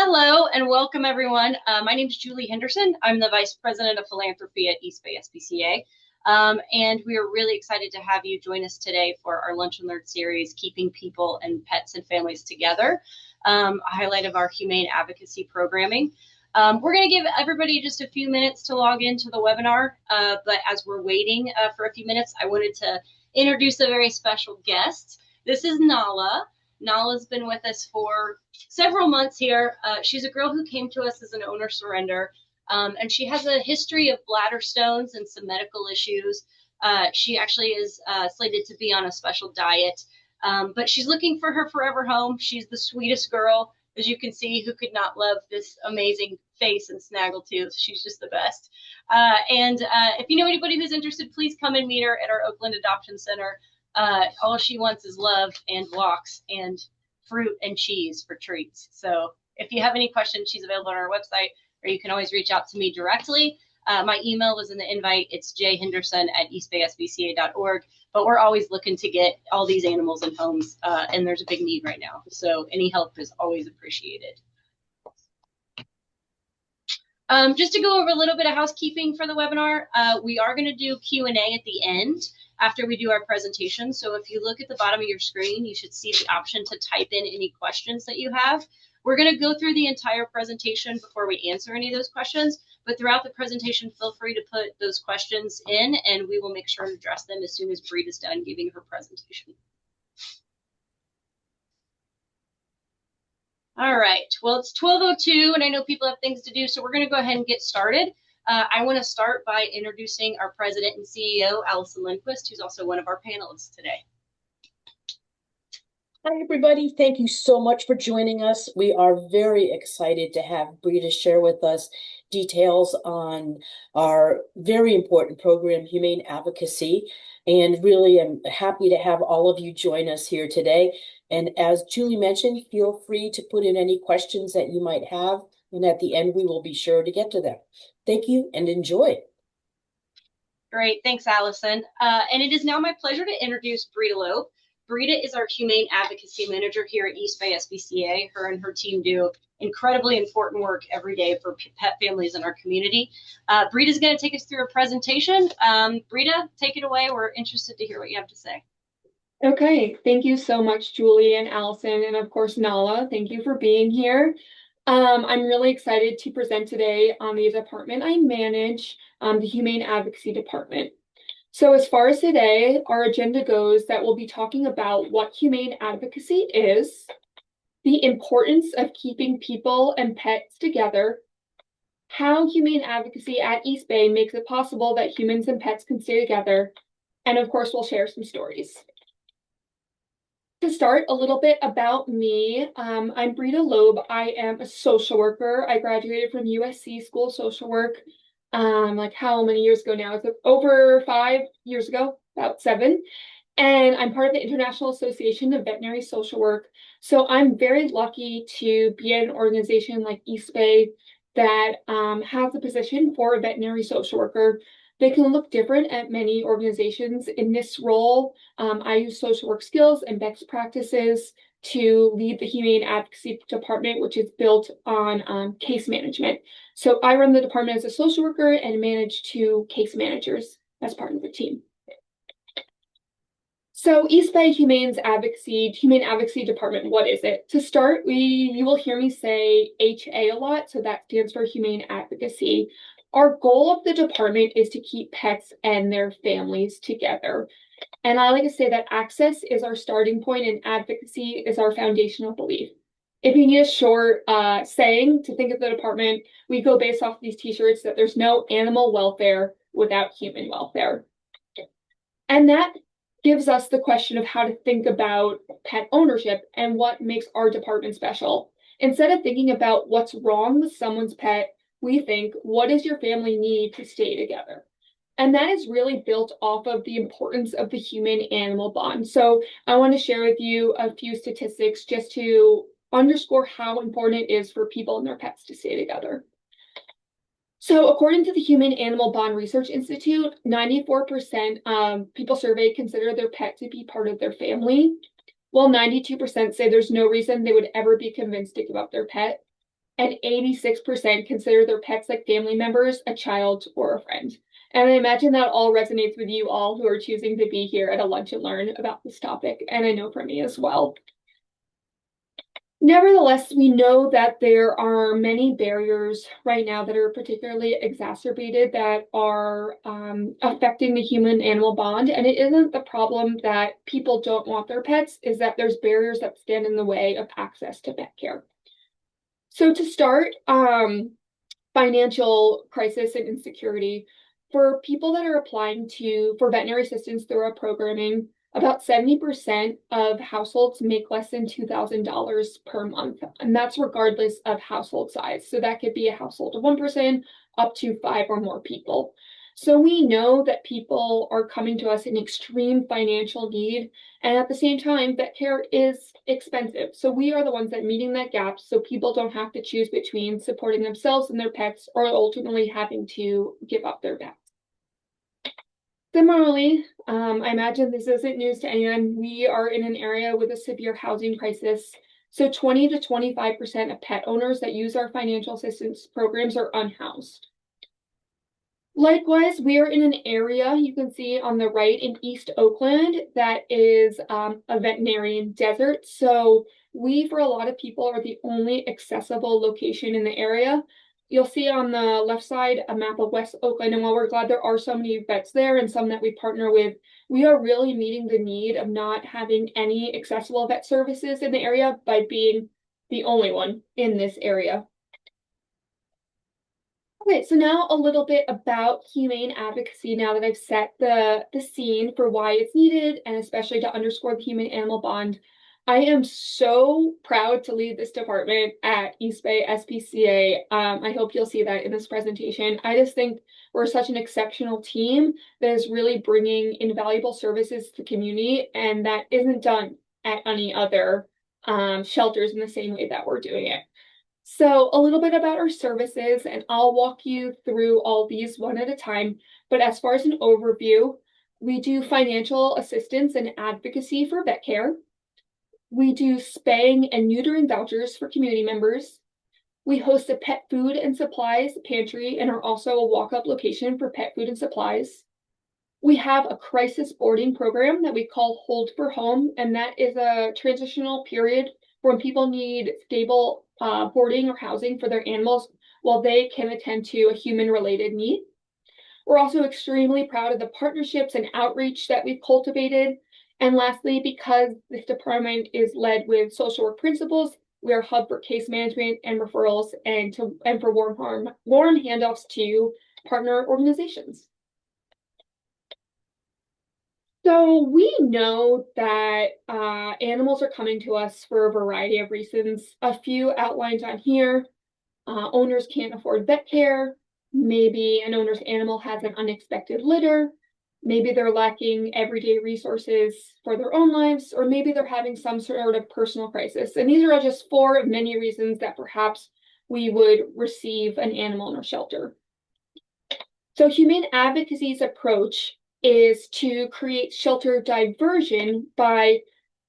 Hello and welcome everyone. My name is Julie Henderson. I'm the Vice President of Philanthropy at East Bay SPCA. And we are really excited to have you join us today for our Lunch and Learn series, Keeping People and Pets and Families Together, a highlight of our Humane Advocacy programming. We're going to give everybody just a few minutes to log into the webinar, but as we're waiting for a few minutes, I wanted to introduce a very special guest. This is Nala. Nala's been with us for several months here. She's a girl who came to us as an owner surrender, and she has a history of bladder stones and some medical issues. She actually is slated to be on a special diet, but she's looking for her forever home. She's the sweetest girl, as you can see, who could not love this amazing face and snaggletooth. She's just the best. If you know anybody who's interested, please come and meet her at our Oakland Adoption Center. All she wants is love and walks and fruit and cheese for treats. So if you have any questions, she's available on our website, or you can always reach out to me directly. My email was in the invite. It's jhenderson@eastbaysbca.org. But we're always looking to get all these animals in homes, and there's a big need right now. So any help is always appreciated. Just to go over a little bit of housekeeping for the webinar, we are going to do Q&A at the end after we do our presentation. So if you look at the bottom of your screen, you should see the option to type in any questions that you have. We're going to go through the entire presentation before we answer any of those questions, but throughout the presentation, feel free to put those questions in and we will make sure to address them as soon as Brita's done giving her presentation. All right, well, it's 12:02 and I know people have things to do, so we're going to go ahead and get started. I want to start by introducing our president and CEO, Allison Lindquist, who's also one of our panelists today. Hi, everybody. Thank you so much for joining us. We are very excited to have Brita share with us details on our very important program, Humane Advocacy, and really am happy to have all of you join us here today. And as Julie mentioned, feel free to put in any questions that you might have, and at the end, we will be sure to get to them. Thank you and enjoy. Great, thanks, Allison. And it is now my pleasure to introduce Brita Loeb. Brita is our Humane Advocacy Manager here at East Bay SPCA. Her and her team do incredibly important work every day for pet families in our community. Brita is going to take us through a presentation. Brita, take it away. We're interested to hear what you have to say. Okay, thank you so much, Julie and Allison, and of course, Nala. Thank you for being here. I'm really excited to present today on the department I manage, the Humane Advocacy Department. So as far as today, our agenda goes that we'll be talking about what humane advocacy is, the importance of keeping people and pets together, how humane advocacy at East Bay makes it possible that humans and pets can stay together, and of course, we'll share some stories. To start, a little bit about me. I'm Brita Loeb. I am a social worker. I graduated from USC School of Social Work. Like how many years ago now? It's over 5 years ago, about 7. And I'm part of the International Association of Veterinary Social Work. So I'm very lucky to be in an organization like East Bay that has a position for a veterinary social worker. They can look different at many organizations. In this role, I use social work skills and best practices to lead the Humane Advocacy Department, which is built on case management. So I run the department as a social worker and manage 2 case managers as part of the team. So East Bay Humane Advocacy Department, what is it? To start, you will hear me say HA a lot, so that stands for Humane Advocacy. Our goal of the department is to keep pets and their families together. And I like to say that access is our starting point and advocacy is our foundational belief. If you need a short saying to think of the department, we go based off these t-shirts that there's no animal welfare without human welfare. And that gives us the question of how to think about pet ownership and what makes our department special. Instead of thinking about what's wrong with someone's pet, we think, what does your family need to stay together? And that is really built off of the importance of the human-animal bond. So I want to share with you a few statistics just to underscore how important it is for people and their pets to stay together. So according to the Humane Animal Bond Research Institute, 94% people surveyed consider their pet to be part of their family, while 92% say there's no reason they would ever be convinced to give up their pet. and 86% consider their pets like family members, a child, or a friend. And I imagine that all resonates with you all who are choosing to be here at a Lunch and Learn about this topic, and I know for me as well. Nevertheless, we know that there are many barriers right now that are particularly exacerbated that are affecting the human-animal bond. And it isn't the problem that people don't want their pets, is that there's barriers that stand in the way of access to vet care. So to start, financial crisis and insecurity. For people that are applying for veterinary assistance through our programming, about 70% of households make less than $2,000 per month, and that's regardless of household size. So that could be a household of one person up to 5 or more people. So we know that people are coming to us in extreme financial need, and at the same time, vet care is expensive. So we are the ones that are meeting that gap so people don't have to choose between supporting themselves and their pets or ultimately having to give up their pets. Similarly, I imagine this isn't news to anyone. We are in an area with a severe housing crisis. So 20 to 25% of pet owners that use our financial assistance programs are unhoused. Likewise, we are in an area you can see on the right in East Oakland that is a veterinarian desert. So we, for a lot of people, are the only accessible location in the area. You'll see on the left side a map of West Oakland, and while we're glad there are so many vets there and some that we partner with, we are really meeting the need of not having any accessible vet services in the area by being the only one in this area. Okay, so now a little bit about humane advocacy now that I've set the scene for why it's needed and especially to underscore the human-animal bond. I am so proud to lead this department at East Bay SPCA. I hope you'll see that in this presentation. I just think we're such an exceptional team that is really bringing invaluable services to the community, and that isn't done at any other shelters in the same way that we're doing it. So a little bit about our services, and I'll walk you through all these one at a time. But as far as an overview, we do financial assistance and advocacy for vet care. We do spaying and neutering vouchers for community members. We host a pet food and supplies pantry and are also a walk-up location for pet food and supplies. We have a crisis boarding program that we call Hold for Home, and that is a transitional period when people need stable boarding or housing for their animals while they can attend to a human-related need. We're also extremely proud of the partnerships and outreach that we've cultivated. And lastly, because this department is led with social work principles, we are a hub for case management and referrals and for warm handoffs to partner organizations. So we know that animals are coming to us for a variety of reasons. A few outlined on here. Owners can't afford vet care. Maybe an owner's animal has an unexpected litter. Maybe they're lacking everyday resources for their own lives, or maybe they're having some sort of personal crisis. And these are just 4 of many reasons that perhaps we would receive an animal in our shelter. So Humane Advocacy's approach is to create shelter diversion by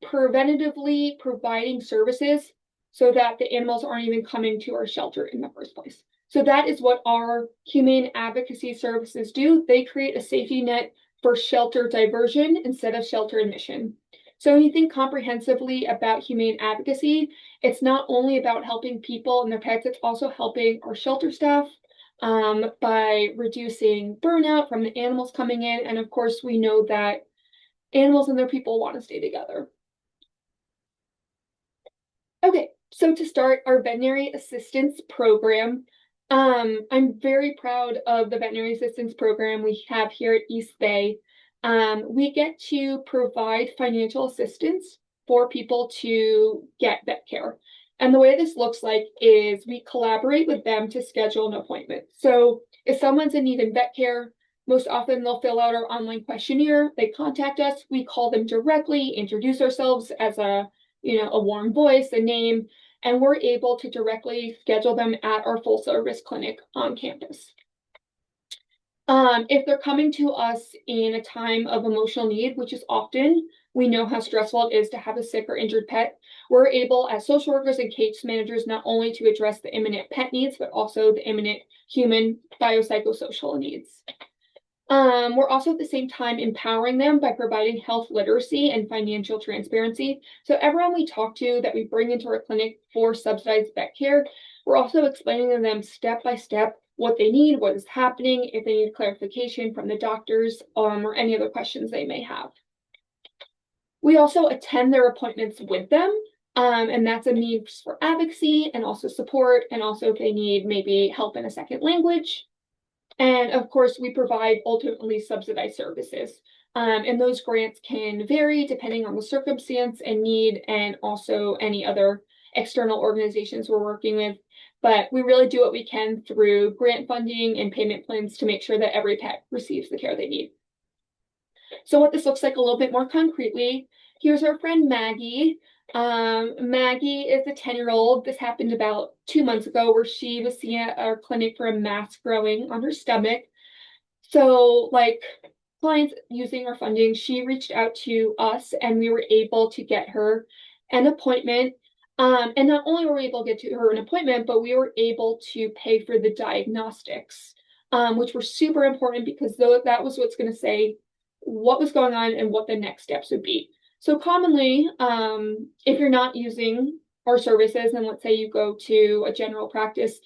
preventatively providing services so that the animals aren't even coming to our shelter in the first place. So that is what our humane advocacy services do. They create a safety net for shelter diversion instead of shelter admission. So when you think comprehensively about humane advocacy, it's not only about helping people and their pets, it's also helping our shelter staff by reducing burnout from the animals coming in. And of course, we know that animals and their people want to stay together. Okay, so to start our veterinary assistance program, I'm very proud of the veterinary assistance program we have here at East Bay. We get to provide financial assistance for people to get vet care. And the way this looks like is we collaborate with them to schedule an appointment. So if someone's in need of vet care, most often they'll fill out our online questionnaire. They contact us. We call them directly, introduce ourselves as a warm voice, a name, and we're able to directly schedule them at our full service clinic on campus. If they're coming to us in a time of emotional need, which is often, we know how stressful it is to have a sick or injured pet, we're able as social workers and case managers not only to address the imminent pet needs, but also the imminent human biopsychosocial needs. We're also at the same time empowering them by providing health literacy and financial transparency. So everyone we talk to that we bring into our clinic for subsidized vet care, we're also explaining to them step by step what they need, what is happening, if they need clarification from the doctors, or any other questions they may have. We also attend their appointments with them, and that's a means for advocacy and also support, and also if they need maybe help in a second language. And of course, we provide ultimately subsidized services. And those grants can vary depending on the circumstance and need, and also any other external organizations we're working with. But we really do what we can through grant funding and payment plans to make sure that every pet receives the care they need. So what this looks like a little bit more concretely, here's our friend Maggie. Maggie is a 10-year-old. This happened about 2 months ago where she was seen at our clinic for a mass growing on her stomach. So like clients using our funding, she reached out to us and we were able to get her an appointment. And not only were we able to get to her an appointment, but we were able to pay for the diagnostics, which were super important because that was what's going to say what was going on and what the next steps would be. So commonly, if you're not using our services, and let's say you go to a general practice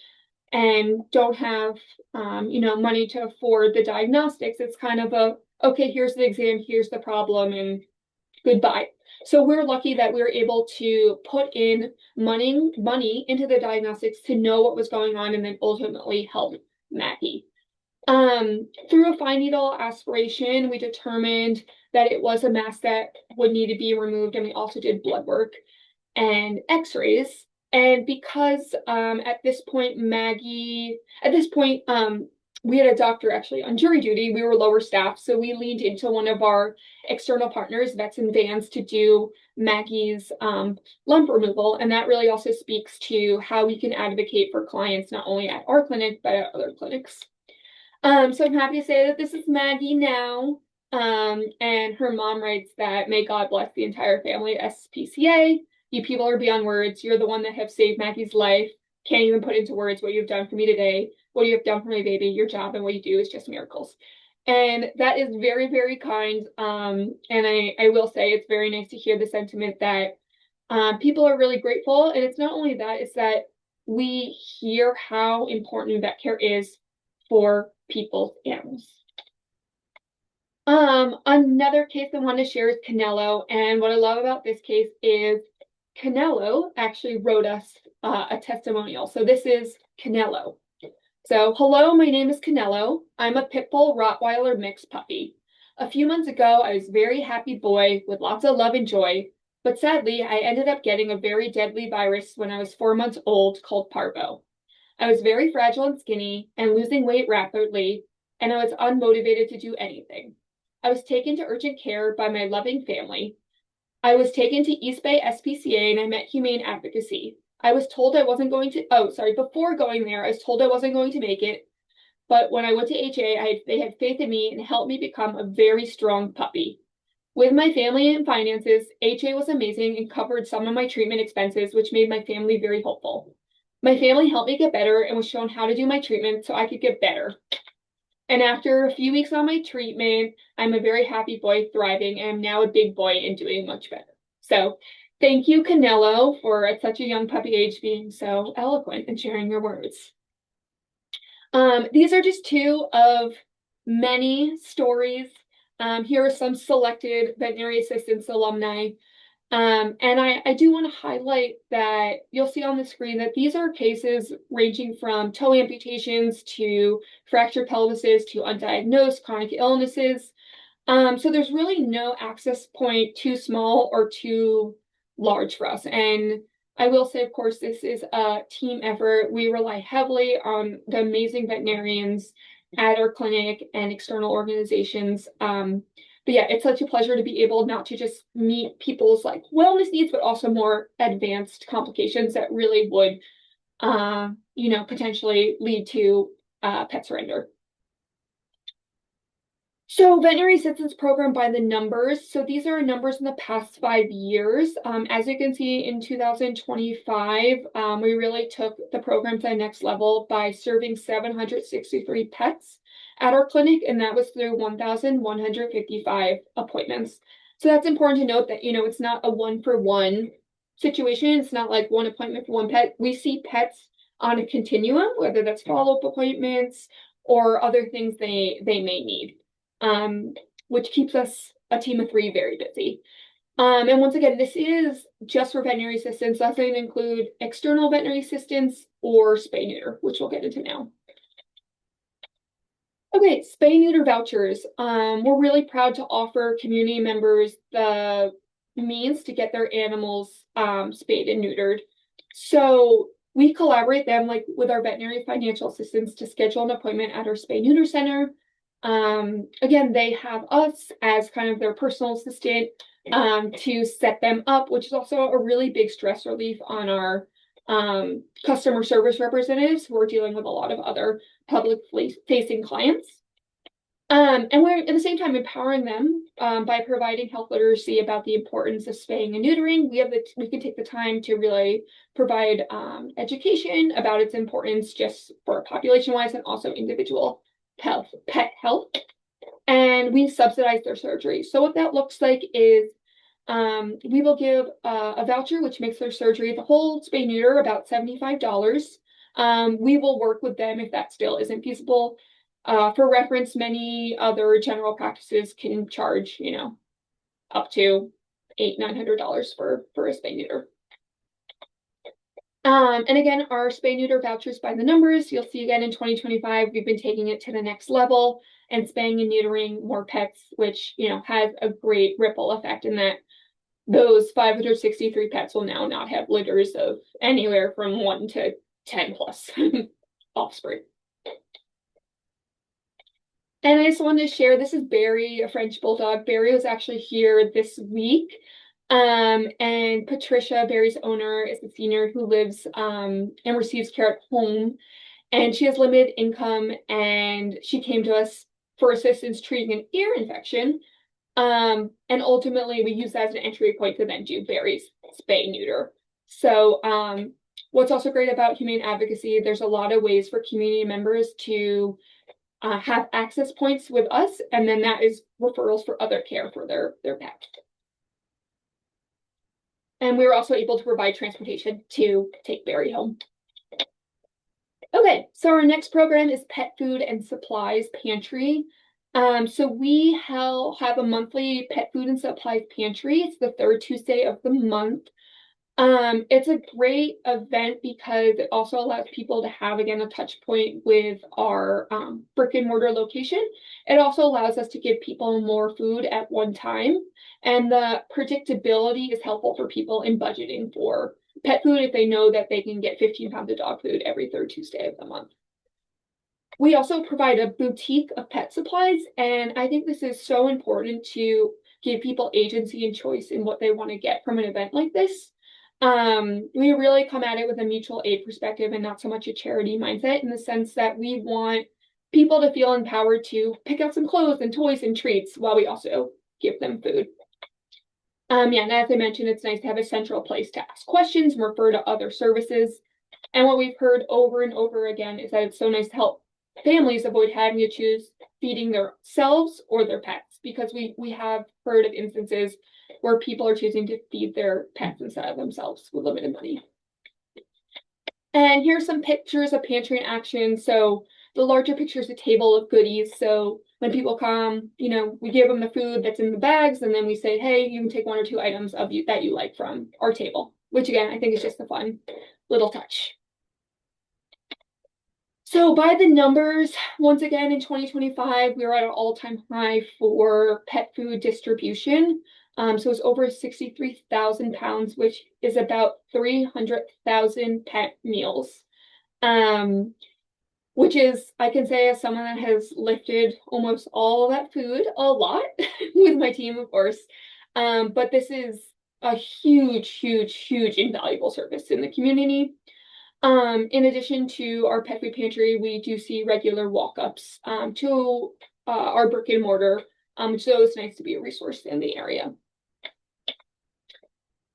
and don't have, money to afford the diagnostics, it's kind of okay, here's the exam, here's the problem, and goodbye. So we're lucky that we were able to put in money into the diagnostics to know what was going on and then ultimately help Maggie. Through a fine needle aspiration, we determined that it was a mass that would need to be removed, and we also did blood work and x-rays. And because at this point, we had a doctor actually on jury duty, we were lower staff, so we leaned into one of our external partners, Vets and Vans, to do Maggie's lump removal. And that really also speaks to how we can advocate for clients, not only at our clinic, but at other clinics. So I'm happy to say that this is Maggie now. And her mom writes that may God bless the entire family at SPCA. You people are beyond words. You're the one that have saved Maggie's life. Can't even put into words what you've done for me today, what you have done for my baby. Your job and what you do is just miracles. And that is very, very kind. And I will say it's very nice to hear the sentiment that people are really grateful. And it's not only that, it's that we hear how important vet care is for people's animals. Another case I want to share is Canelo. And what I love about this case is Canelo actually wrote us a testimonial. So this is Canelo. So, hello, my name is Canelo. I'm a pit bull Rottweiler mixed puppy. A few months ago, I was a very happy boy with lots of love and joy, but sadly, I ended up getting a very deadly virus when I was 4 months old called parvo. I was very fragile and skinny and losing weight rapidly, and I was unmotivated to do anything. I was taken to urgent care by my loving family. I was taken to East Bay SPCA and I met Humane Advocacy. I was told I wasn't going to, before going there, I was told I wasn't going to make it. But when I went to HA, they had faith in me and helped me become a very strong puppy. With my family and finances, HA was amazing and covered some of my treatment expenses, which made my family very hopeful. My family helped me get better and was shown how to do my treatment so I could get better. And after a few weeks on my treatment, I'm a very happy boy, thriving, and I'm now a big boy and doing much better. So thank you, Canelo, for at such a young puppy age being so eloquent and sharing your words. These are just two of many stories. Here are some selected veterinary assistants alumni. And I do want to highlight that you'll see on the screen that these are cases ranging from toe amputations to fractured pelvises to undiagnosed chronic illnesses. So there's really no access point too small or too large for us. And I will say, of course, this is a team effort. We rely heavily on the amazing veterinarians at our clinic and external organizations. But yeah, it's such a pleasure to be able not to just meet people's like wellness needs, but also more advanced complications that really would, potentially lead to pet surrender. So veterinary assistance program by the numbers. So these are numbers in the past 5 years. As you can see in 2025, we really took the program to the next level by serving 763 pets at our clinic, and that was through 1,155 appointments. So that's important to note that, it's not a one-for-one situation. It's not like one appointment for one pet. We see pets on a continuum, whether that's follow-up appointments or other things they may need, which keeps us a team of 3 very busy. And once again, this is just for veterinary assistants. That doesn't include external veterinary assistants or spay neuter, which we'll get into now. Okay, spay neuter vouchers. We're really proud to offer community members the means to get their animals spayed and neutered. So we collaborate them with our veterinary financial assistants to schedule an appointment at our spay neuter center. Again, they have us as kind of their personal assistant to set them up, which is also a really big stress relief on our customer service representatives who are dealing with a lot of other public facing clients. And we're at the same time empowering them by providing health literacy about the importance of spaying and neutering. We can take the time to really provide education about its importance just for population wise and also individual pet health. And we subsidize their surgery. So what that looks like is we will give a voucher, which makes their surgery, the whole spay neuter, about $75. We will work with them if that still isn't feasible. For reference, many other general practices can charge, up to $800-900 for a spay neuter. And again, our spay neuter vouchers by the numbers, you'll see again in 2025, we've been taking it to the next level and spaying and neutering more pets, which, has a great ripple effect in that those 563 pets will now not have litters of anywhere from 1 to 10 plus offspring. And I just wanted to share, this is Barry, a French bulldog. Barry was actually here this week. And Patricia, Barry's owner, is a senior who lives and receives care at home. And she has limited income, and she came to us for assistance treating an ear infection. And ultimately, we use that as an entry point to then do Barry's spay neuter. So what's also great about Humane Advocacy, there's a lot of ways for community members to have access points with us, and then that is referrals for other care for their pet. And we were also able to provide transportation to take Barry home. Okay, so our next program is Pet Food and Supplies Pantry. So we have a monthly pet food and supplies pantry. It's the 3rd Tuesday of the month. It's a great event because it also allows people to have, again, a touch point with our brick and mortar location. It also allows us to give people more food at one time. And the predictability is helpful for people in budgeting for pet food if they know that they can get 15 pounds of dog food every 3rd Tuesday of the month. We also provide a boutique of pet supplies, and I think this is so important to give people agency and choice in what they want to get from an event like this. We really come at it with a mutual aid perspective and not so much a charity mindset, in the sense that we want people to feel empowered to pick out some clothes and toys and treats while we also give them food. Yeah, and as I mentioned, it's nice to have a central place to ask questions and refer to other services. And what we've heard over and over again is that it's so nice to help families avoid having to choose feeding themselves or their pets, because we have heard of instances where people are choosing to feed their pets instead of themselves with limited money. And here's some pictures of pantry in action. So the larger picture is a table of goodies. So when people come, we give them the food that's in the bags, and then we say, hey, you can take 1 or 2 items that you like from our table, which again, I think is just a fun little touch. So by the numbers, once again, in 2025, we were at an all-time high for pet food distribution. So it's over 63,000 pounds, which is about 300,000 pet meals. Which is, I can say, as someone that has lifted almost all of that food a lot with my team, of course. But this is a huge, huge, huge invaluable service in the community. In addition to our pet food pantry, we do see regular walk-ups to our brick and mortar, so it's nice to be a resource in the area.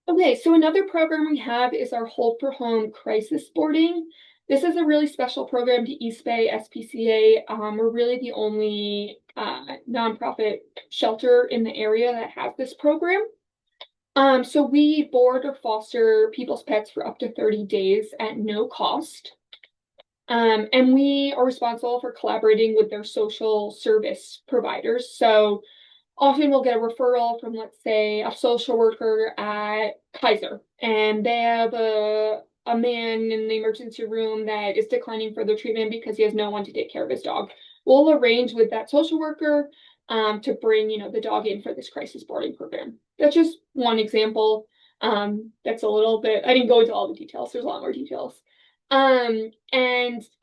Okay, so another program we have is our Hold for Home crisis boarding. This is a really special program to East Bay SPCA. We're really the only nonprofit shelter in the area that has this program. So we board or foster people's pets for up to 30 days at no cost. And we are responsible for collaborating with their social service providers. So often we'll get a referral from, let's say, a social worker at Kaiser, and they have a man in the emergency room that is declining further treatment because he has no one to take care of his dog. We'll arrange with that social worker to bring, the dog in for this crisis boarding program. That's just one example. That's a little bit, I didn't go into all the details. There's a lot more details. And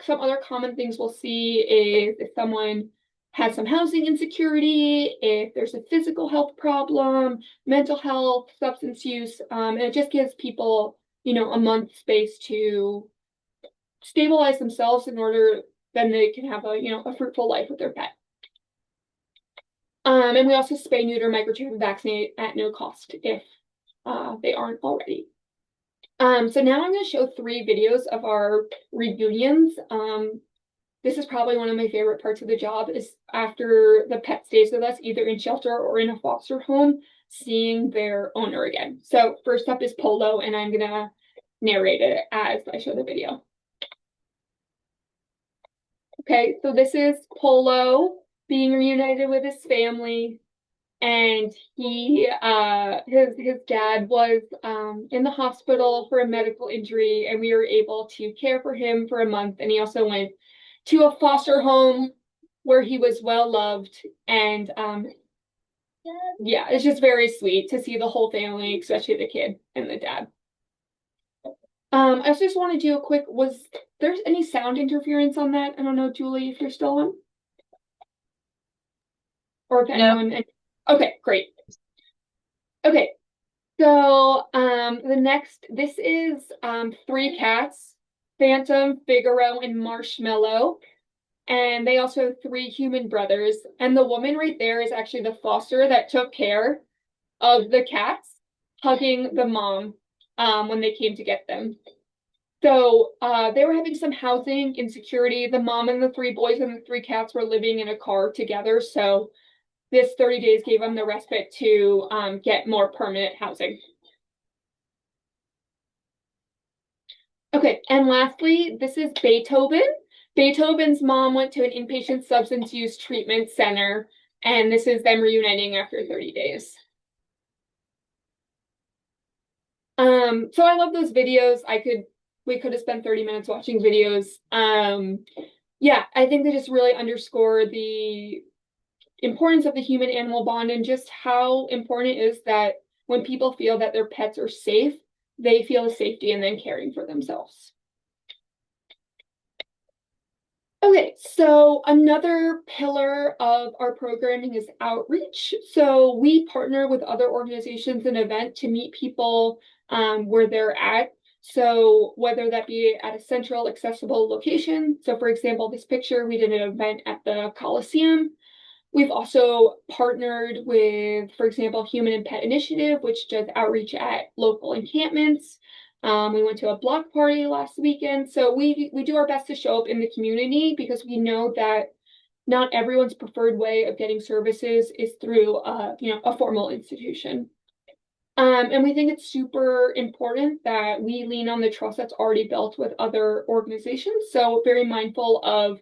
some other common things we'll see is if someone has some housing insecurity, if there's a physical health problem, mental health, substance use, and it just gives people, a month space to stabilize themselves in order then they can have a fruitful life with their pet. And we also spay, neuter, microchip, and vaccinate at no cost if they aren't already. So now I'm going to show 3 videos of our reunions. This is probably one of my favorite parts of the job is after the pet stays with us, either in shelter or in a foster home, seeing their owner again. So first up is Polo, and I'm going to narrate it as I show the video. Okay, so this is Polo being reunited with his family. And he, his dad was in the hospital for a medical injury, and we were able to care for him for a month. And he also went to a foster home where he was well loved. And yeah, it's just very sweet to see the whole family, especially the kid and the dad. I just want to do a quick, was there any sound interference on that? I don't know, Julie, if you're still on. Or if anyone. Okay, great. Okay, so this is 3 cats, Phantom, Figaro, and Marshmallow. And they also have 3 human brothers. And the woman right there is actually the foster that took care of the cats, hugging the mom when they came to get them. So they were having some housing insecurity. The mom and the 3 boys and the 3 cats were living in a car together. So this 30 days gave them the respite to get more permanent housing. Okay, and lastly, this is Beethoven. Beethoven's mom went to an inpatient substance use treatment center, and this is them reuniting after 30 days. So I love those videos. We could have spent 30 minutes watching videos. Yeah, I think they just really underscore the importance of the human-animal bond and just how important it is that when people feel that their pets are safe, they feel the safety and then caring for themselves. Okay, so another pillar of our programming is outreach. So we partner with other organizations and events to meet people where they're at. So whether that be at a central accessible location. So for example, this picture, we did an event at the Coliseum. We've also partnered with, for example, Human and Pet Initiative, which does outreach at local encampments. We went to a block party last weekend. So we do our best to show up in the community because we know that not everyone's preferred way of getting services is through a formal institution. And we think it's super important that we lean on the trust that's already built with other organizations. So very mindful of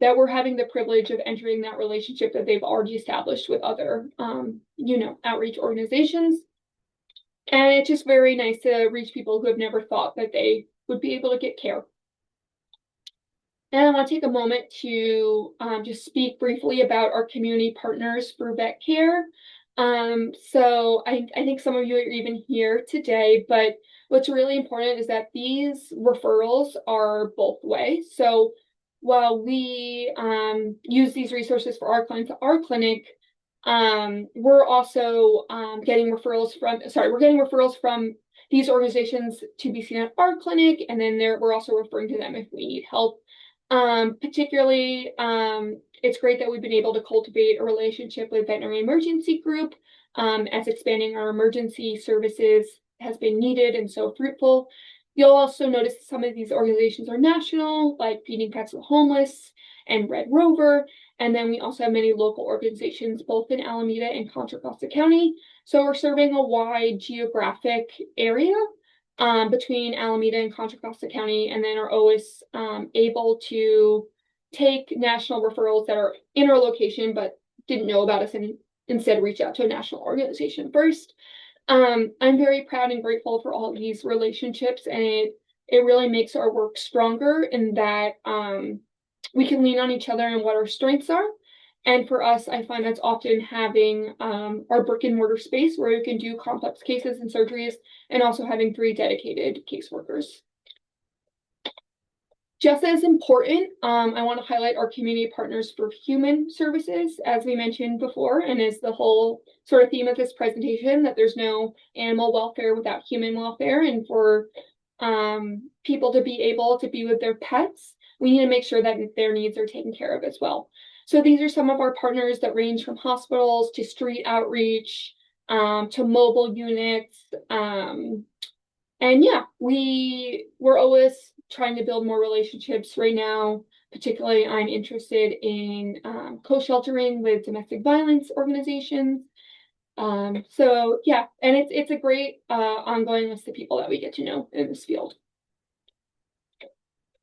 that we're having the privilege of entering that relationship that they've already established with other, outreach organizations. And it's just very nice to reach people who have never thought that they would be able to get care. And I want to take a moment to just speak briefly about our community partners for vet care. So I think some of you are even here today, but what's really important is that these referrals are both ways. So while we use these resources for our clients at our clinic, we're also getting referrals from these organizations to be seen at our clinic, and then we're also referring to them if we need help. Particularly, it's great that we've been able to cultivate a relationship with Veterinary Emergency Group, as expanding our emergency services has been needed and so fruitful. You'll also notice some of these organizations are national, like Feeding Pets to the Homeless and Red Rover. And then we also have many local organizations, both in Alameda and Contra Costa County. So we're serving a wide geographic area between Alameda and Contra Costa County, and then are always able to take national referrals that are in our location but didn't know about us and instead reach out to a national organization first. I'm very proud and grateful for all of these relationships, and it really makes our work stronger in that we can lean on each other and what our strengths are. And for us, I find that's often having our brick and mortar space where we can do complex cases and surgeries, and also having 3 dedicated caseworkers. Just as important, I want to highlight our community partners for human services, as we mentioned before, and is the whole sort of theme of this presentation, that there's no animal welfare without human welfare. And for people to be able to be with their pets, we need to make sure that their needs are taken care of as well. So these are some of our partners that range from hospitals to street outreach, to mobile units. And yeah, we're always trying to build more relationships. Right now, particularly, I'm interested in co-sheltering with domestic violence organizations. So yeah, and it's a great ongoing list of people that we get to know in this field.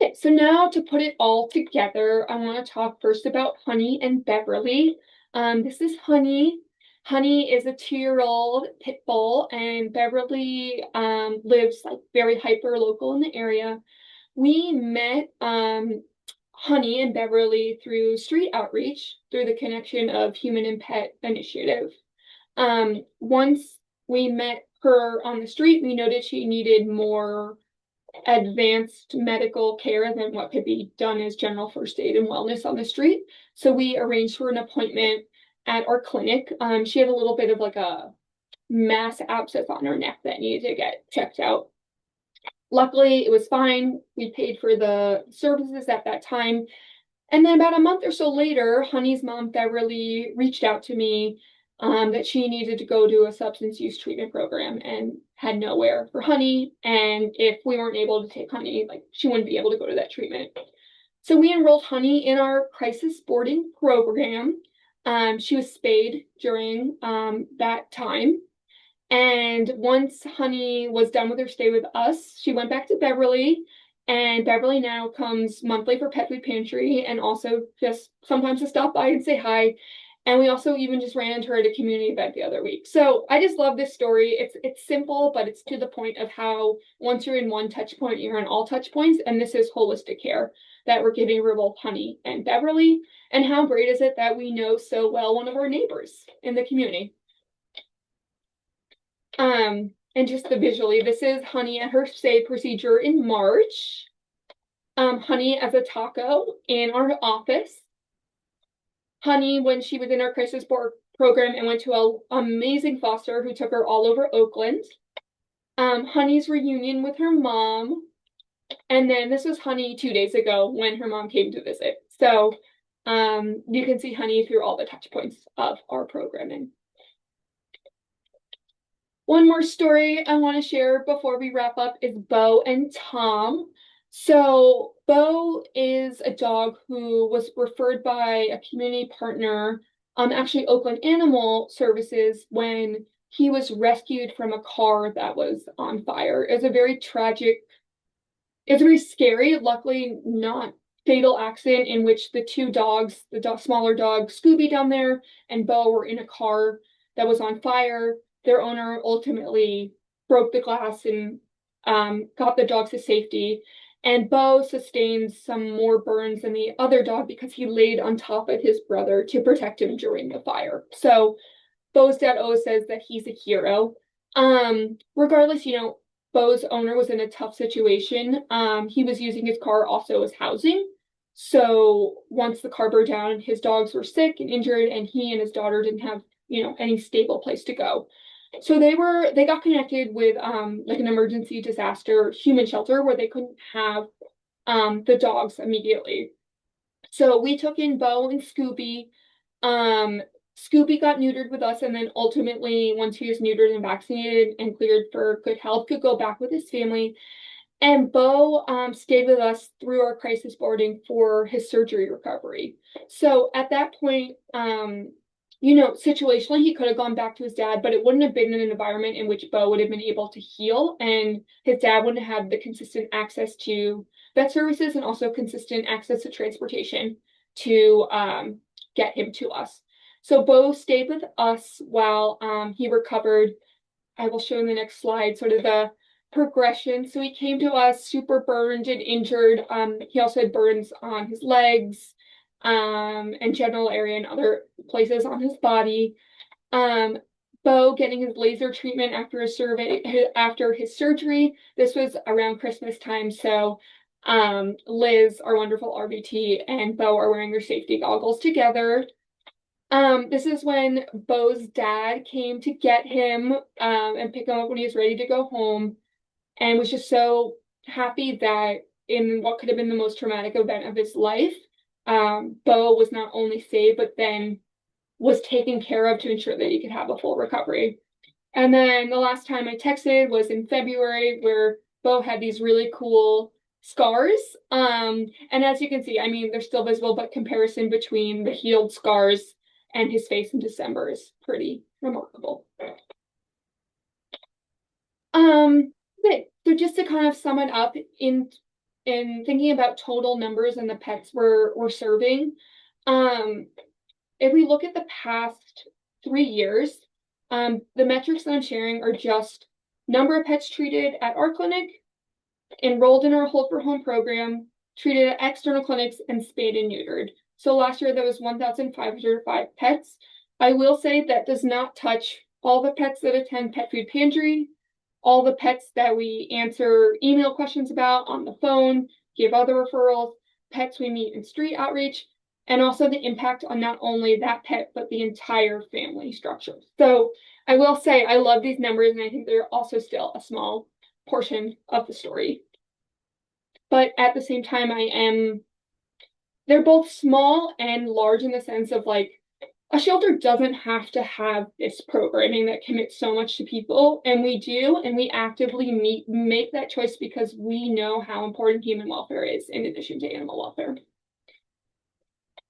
Okay, so now to put it all together, I want to talk first about Honey and Beverly. This is Honey. Honey is a 2-year-old pit bull, and Beverly lives like very hyper local in the area. We met Honey and Beverly through street outreach, through the connection of Human and Pet Initiative. Once we met her on the street, we noticed she needed more advanced medical care than what could be done as general first aid and wellness on the street. So we arranged for an appointment at our clinic. She had a little bit of like a mass abscess on her neck that needed to get checked out. Luckily, it was fine. We paid for the services at that time. And then about a month or so later, Honey's mom, Beverly, reached out to me that she needed to go to a substance use treatment program and had nowhere for Honey. And if we weren't able to take Honey, like she wouldn't be able to go to that treatment. So we enrolled Honey in our crisis boarding program. She was spayed during that time. And once Honey was done with her stay with us, she went back to Beverly, and Beverly now comes monthly for Pet Food Pantry, and also just sometimes to stop by and say hi. And we also even just ran into her at a community event the other week. So I just love this story. It's simple, but it's to the point of how once you're in one touch point, you're in all touch points. And this is holistic care that we're giving for both Honey and Beverly. And how great is it that we know so well one of our neighbors in the community? And just the visually, this is Honey at her stay procedure in March. Honey as a taco in our office. Honey when she was in our crisis board program and went to an amazing foster who took her all over Oakland. Honey's reunion with her mom. And then this was Honey 2 days ago when her mom came to visit. So you can see Honey through all the touch points of our programming. One more story I want to share before we wrap up is Bo and Tom. So Bo is a dog who was referred by a community partner, actually Oakland Animal Services, when he was rescued from a car that was on fire. It was a very tragic, it's very scary, luckily not fatal accident in which the 2 dogs, the smaller dog Scooby down there and Bo were in a car that was on fire. Their owner ultimately broke the glass and got the dogs to safety. And Bo sustained some more burns than the other dog because he laid on top of his brother to protect him during the fire. So Bo's dad always says that he's a hero. Regardless, you know, Bo's owner was in a tough situation. He was using his car also as housing. So once the car burned down, his dogs were sick and injured, and he and his daughter didn't have, you know, any stable place to go. So they got connected with like an emergency disaster human shelter where they couldn't have the dogs immediately. So we took in Bo and Scooby. Scooby got neutered with us, and then ultimately, once he was neutered and vaccinated and cleared for good health, could go back with his family. And Bo stayed with us through our crisis boarding for his surgery recovery. So at that point, situationally, he could have gone back to his dad, but it wouldn't have been in an environment in which Bo would have been able to heal, and his dad wouldn't have had the consistent access to vet services and also consistent access to transportation to get him to us. So Bo stayed with us while he recovered. I will show in the next slide sort of the progression. So he came to us super burned and injured. He also had burns on his legs, and general area and other places on his body. Bo getting his laser treatment after his surgery. This was around Christmas time, so Liz, our wonderful RVT, and Bo are wearing their safety goggles together. This is when Bo's dad came to get him and pick him up when he was ready to go home, and was just so happy that in what could have been the most traumatic event of his life, Bo was not only saved, but then was taken care of to ensure that he could have a full recovery. And then the last time I texted was in February, where Bo had these really cool scars. And as you can see, I mean, they're still visible, but comparison between the healed scars and his face in December is pretty remarkable. So just to kind of sum it up, in thinking about total numbers and the pets we're serving, if we look at the past 3 years, the metrics that I'm sharing are just number of pets treated at our clinic, enrolled in our Hold for Home program, treated at external clinics, and spayed and neutered. So last year there was 1,505 pets. I will say that does not touch all the pets that attend Pet Food Pantry, all the pets that we answer email questions about on the phone, give other referrals, pets we meet in street outreach, and also the impact on not only that pet, but the entire family structure. So I will say I love these numbers, and I think they're also still a small portion of the story. But at the same time, they're both small and large in the sense of like, a shelter doesn't have to have this programming that commits so much to people, and we do, and we actively make that choice because we know how important human welfare is in addition to animal welfare.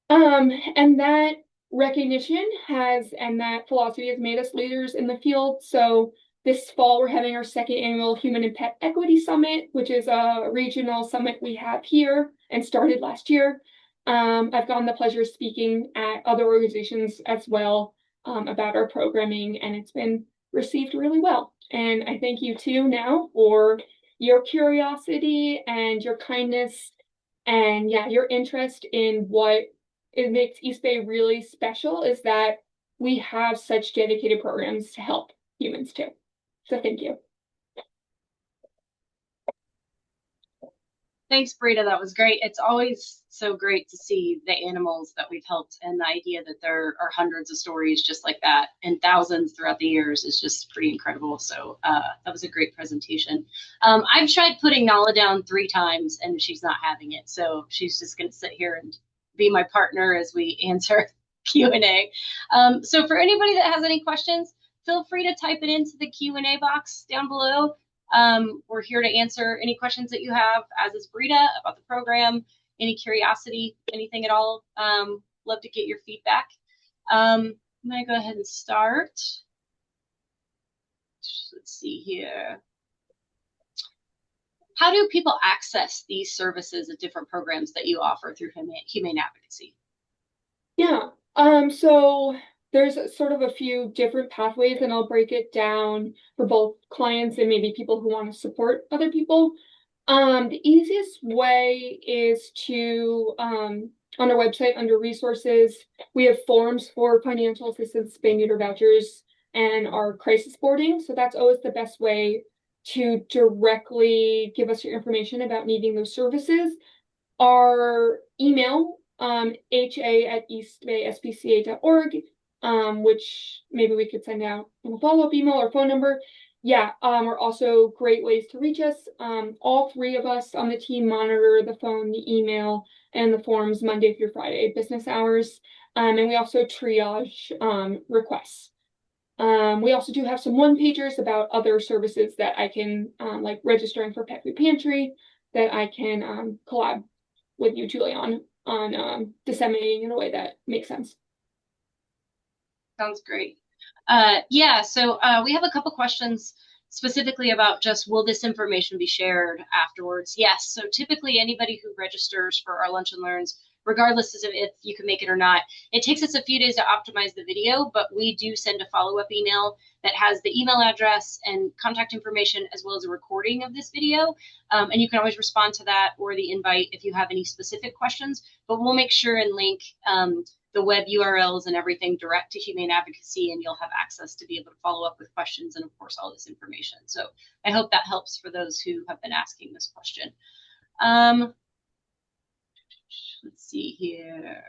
And that recognition and that philosophy has made us leaders in the field. So this fall, we're having our second annual Human and Pet Equity Summit, which is a regional summit we have here and started last year. I've gotten the pleasure of speaking at other organizations as well about our programming, and it's been received really well. And I thank you too now for your curiosity and your kindness and your interest in what it makes East Bay really special is that we have such dedicated programs to help humans too. So thank you. Thanks, Brita. That was great. It's always so great to see the animals that we've helped, and the idea that there are hundreds of stories just like that and thousands throughout the years is just pretty incredible. So that was a great presentation. I've tried putting Nala down 3 times and she's not having it. So she's just going to sit here and be my partner as we answer Q&A. So for anybody that has any questions, feel free to type it into the Q&A box down below. We're here to answer any questions that you have, as is Brita, about the program, any curiosity, anything at all. Love to get your feedback. I'm going to go ahead and start. Let's see here. How do people access these services of different programs that you offer through Humane Advocacy? Yeah, so there's sort of a few different pathways, and I'll break it down for both clients and maybe people who want to support other people. The easiest way is to, on our website under resources, we have forms for financial assistance, spay neuter vouchers, and our crisis boarding. So that's always the best way to directly give us your information about needing those services. Our email, ha@eastbayspca.org, which maybe we could send out a follow-up email or phone number. yeah, are also great ways to reach us. All three of us on the team monitor the phone, the email, and the forms Monday through Friday, business hours. And we also triage requests. We also do have some one-pagers about other services that I can, like registering for Pet Food Pantry, that I can collab with you, Julie, on disseminating in a way that makes sense. Sounds great. Yeah, so we have a couple questions specifically about just will this information be shared afterwards? Yes, so typically anybody who registers for our Lunch and Learns, regardless of if you can make it or not, it takes us a few days to optimize the video, but we do send a follow-up email that has the email address and contact information as well as a recording of this video. And you can always respond to that or the invite if you have any specific questions, but we'll make sure and link the web URLs and everything direct to Humane Advocacy, and you'll have access to be able to follow up with questions and, of course, all this information. So I hope that helps for those who have been asking this question. Let's see here.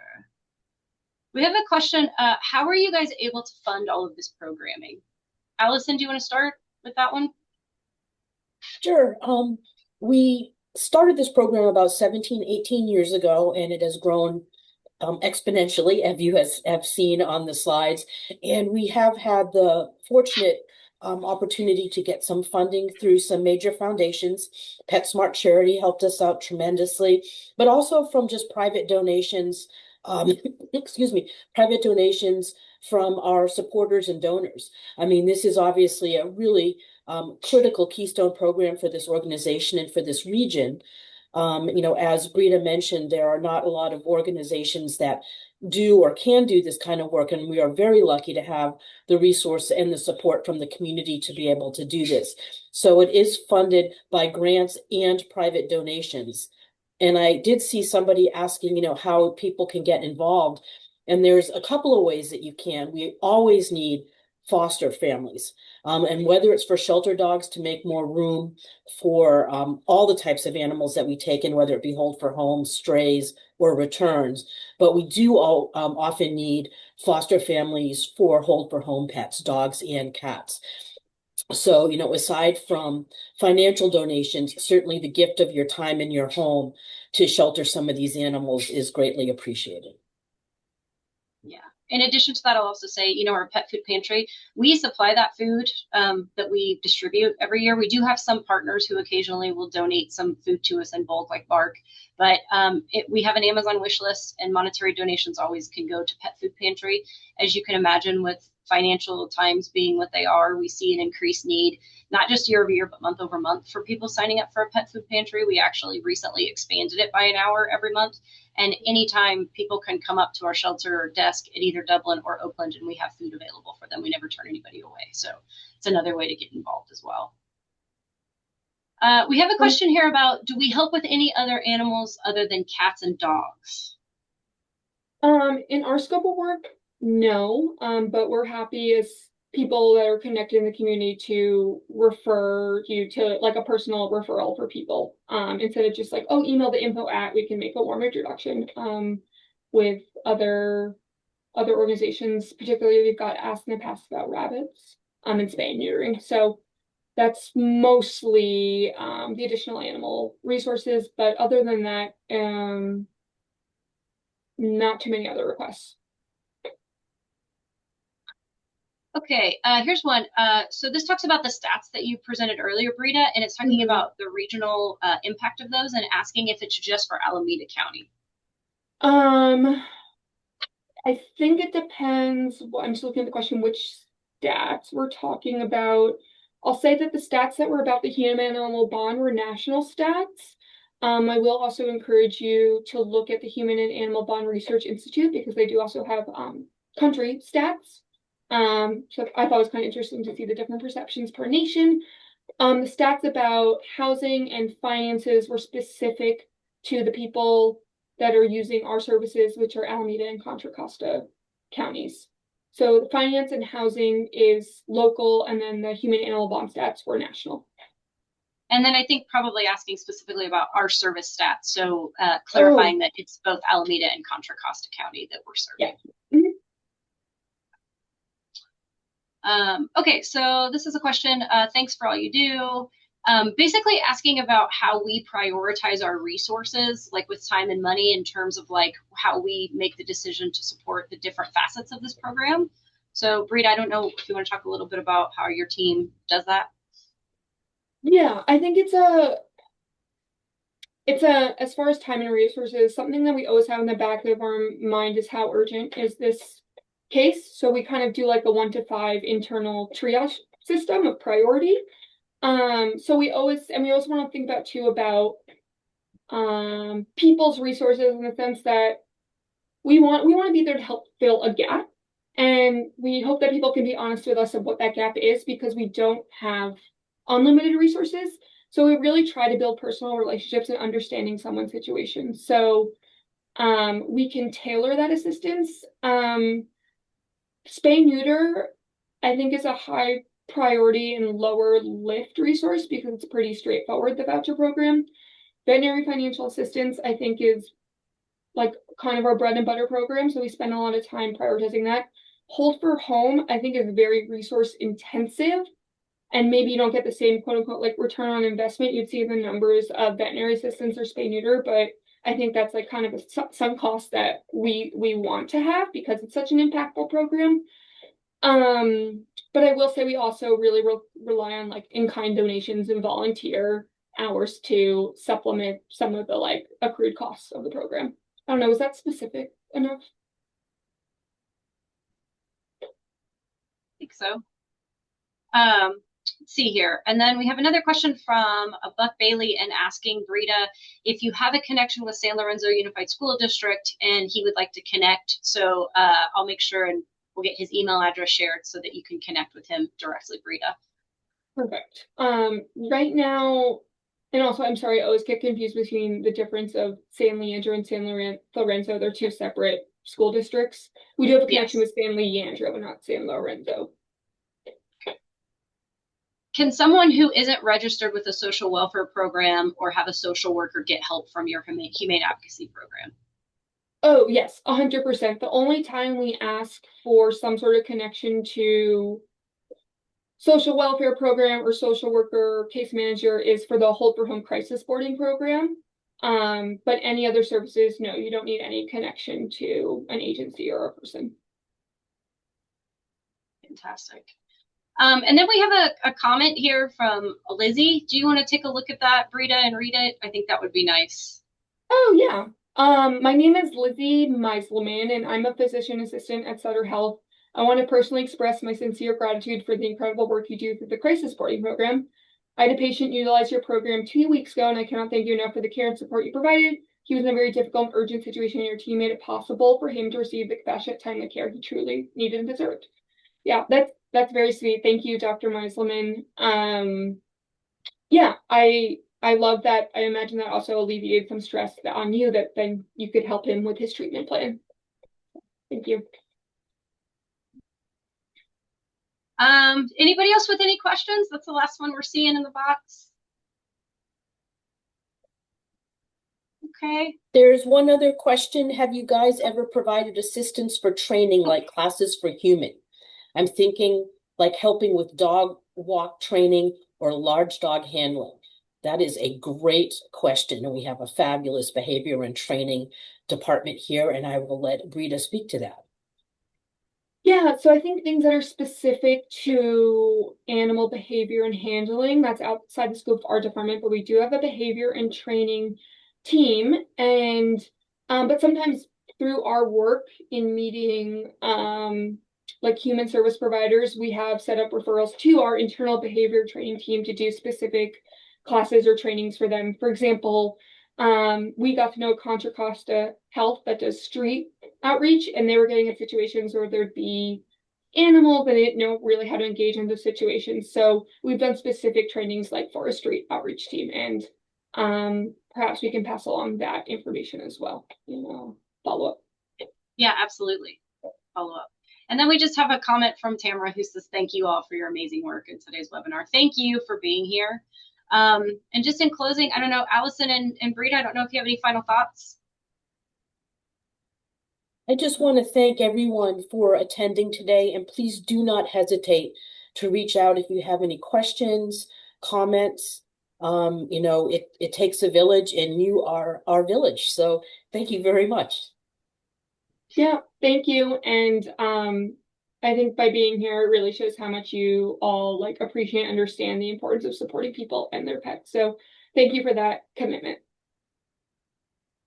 We have a question. How are you guys able to fund all of this programming? Allison, do you want to start with that one? Sure. We started this program about 17, 18 years ago, and it has grown exponentially, as you have seen on the slides. And we have had the fortunate opportunity to get some funding through some major foundations. PetSmart Charity helped us out tremendously, but also from just private donations, excuse me, private donations from our supporters and donors. I mean, this is obviously a really critical keystone program for this organization and for this region. You know, as Brita mentioned, there are not a lot of organizations that do or can do this kind of work, and we are very lucky to have the resource and the support from the community to be able to do this. So it is funded by grants and private donations. And I did see somebody asking, you know, how people can get involved. And there's a couple of ways that you can. We always need foster families. And whether it's for shelter dogs to make more room for all the types of animals that we take in, whether it be hold for home, strays, or returns. But we do all often need foster families for hold for home pets, dogs and cats. So, you know, aside from financial donations, certainly the gift of your time in your home to shelter some of these animals is greatly appreciated. Yeah. In addition to that, I'll also say, you know, our pet food pantry, we supply that food that we distribute every year. We do have some partners who occasionally will donate some food to us in bulk, like Bark, but we have an Amazon wish list, and monetary donations always can go to pet food pantry. As you can imagine, with financial times being what they are, we see an increased need, not just year over year, but month over month for people signing up for a pet food pantry. We actually recently expanded it by an hour every month. And anytime people can come up to our shelter or desk at either Dublin or Oakland, and we have food available for them. We never turn anybody away. So it's another way to get involved as well. We have a question here about, do we help with any other animals other than cats and dogs? In our scope of work, no, but we're happy as people that are connected in the community to refer you to like a personal referral for people. Instead of just like, oh, email the info at, we can make a warm introduction with other organizations. Particularly, we've got asked in the past about rabbits and spay and neutering. So that's mostly the additional animal resources. But other than that, not too many other requests. Okay, here's one. So this talks about the stats that you presented earlier, Brita, and it's talking about the regional impact of those and asking if it's just for Alameda County. I think it depends. I'm just looking at the question, which stats we're talking about. I'll say that the stats that were about the Humane Animal Bond were national stats. I will also encourage you to look at the Humane and Animal Bond Research Institute because they do also have country stats. So I thought it was kind of interesting to see the different perceptions per nation. The stats about housing and finances were specific to the people that are using our services, which are Alameda and Contra Costa counties. So the finance and housing is local, and then the Humane Animal Bond stats were national. And then I think probably asking specifically about our service stats. So clarifying that it's both Alameda and Contra Costa County that we're serving. Yeah. Okay, so this is a question. Thanks for all you do. Basically asking about how we prioritize our resources, like with time and money, in terms of like how we make the decision to support the different facets of this program. So, Brita, I don't know if you want to talk a little bit about how your team does that. Yeah, I think as far as time and resources, something that we always have in the back of our mind is how urgent is this case. So we kind of do like a 1 to 5 internal triage system of priority. So we also want to think about too about people's resources in the sense that we want to be there to help fill a gap. And we hope that people can be honest with us of what that gap is, because we don't have unlimited resources. So we really try to build personal relationships and understanding someone's situation. So we can tailor that assistance. Spay neuter, I think, is a high priority and lower lift resource because it's pretty straightforward, the voucher program. Veterinary financial assistance, I think, is like kind of our bread and butter program. So we spend a lot of time prioritizing that. Hold for home, I think, is very resource intensive. And maybe you don't get the same quote unquote like return on investment you'd see in the numbers of veterinary assistants or spay neuter, but I think that's like kind of some cost that we want to have because it's such an impactful program. But I will say we also really rely on like in-kind donations and volunteer hours to supplement some of the like accrued costs of the program. I don't know, is that specific enough? I think so. Let's see here. And then we have another question from Buck Bailey and asking Brita if you have a connection with San Lorenzo Unified School District and he would like to connect. So I'll make sure and we'll get his email address shared so that you can connect with him directly, Brita. Perfect. Right now, and also I'm sorry, I always get confused between the difference of San Leandro and San Lorenzo. They're two separate school districts. We do have a connection with San Leandro, but not San Lorenzo. Can someone who isn't registered with a social welfare program or have a social worker get help from your Humane Advocacy program? Oh, yes, 100%. The only time we ask for some sort of connection to social welfare program or social worker case manager is for the Hold for Home crisis boarding program. But any other services, no, you don't need any connection to an agency or a person. Fantastic. And then we have a comment here from Lizzie. Do you want to take a look at that, Brita, and read it? I think that would be nice. Oh, yeah. My name is Lizzie Meiselman, and I'm a physician assistant at Sutter Health. I want to personally express my sincere gratitude for the incredible work you do through the crisis boarding program. I had a patient utilize your program 2 weeks ago, and I cannot thank you enough for the care and support you provided. He was in a very difficult and urgent situation, and your team made it possible for him to receive the compassionate, timely care he truly needed and deserved. Yeah, that's very sweet. Thank you, Dr. Meiselman. Yeah, I love that. I imagine that also alleviated some stress on you that then you could help him with his treatment plan. Thank you. Anybody else with any questions? That's the last one we're seeing in the box. Okay. There's one other question. Have you guys ever provided assistance for training, like classes for human? I'm thinking like helping with dog walk training or large dog handling. That is a great question. And we have a fabulous behavior and training department here, and I will let Brita speak to that. Yeah, so I think things that are specific to animal behavior and handling, that's outside the scope of our department, but we do have a behavior and training team. And but sometimes through our work in meeting like human service providers, we have set up referrals to our internal behavior training team to do specific classes or trainings for them. For example, we got to know Contra Costa Health that does street outreach, and they were getting in situations where there'd be animals and they didn't know really how to engage in those situations. So we've done specific trainings like for a street outreach team, and perhaps we can pass along that information as well, follow up. Yeah, absolutely. Follow up. And then we just have a comment from Tamara who says, thank you all for your amazing work in today's webinar. Thank you for being here. And just in closing, I don't know, Allison and Brita, I don't know if you have any final thoughts. I just want to thank everyone for attending today, and please do not hesitate to reach out if you have any questions, comments. It takes a village, and you are our village. So thank you very much. Yeah, thank you. And I think by being here, it really shows how much you all like appreciate and understand the importance of supporting people and their pets. So thank you for that commitment.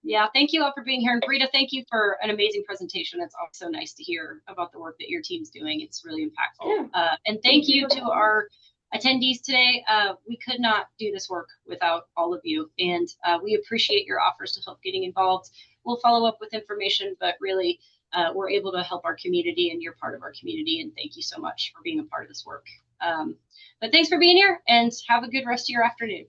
Yeah, thank you all for being here. And Brita, thank you for an amazing presentation. It's also nice to hear about the work that your team's doing. It's really impactful. Yeah. And thank you to our attendees today. We could not do this work without all of you. And we appreciate your offers to help getting involved. We'll follow up with information, but really we're able to help our community, and you're part of our community. And thank you so much for being a part of this work. But thanks for being here, and have a good rest of your afternoon.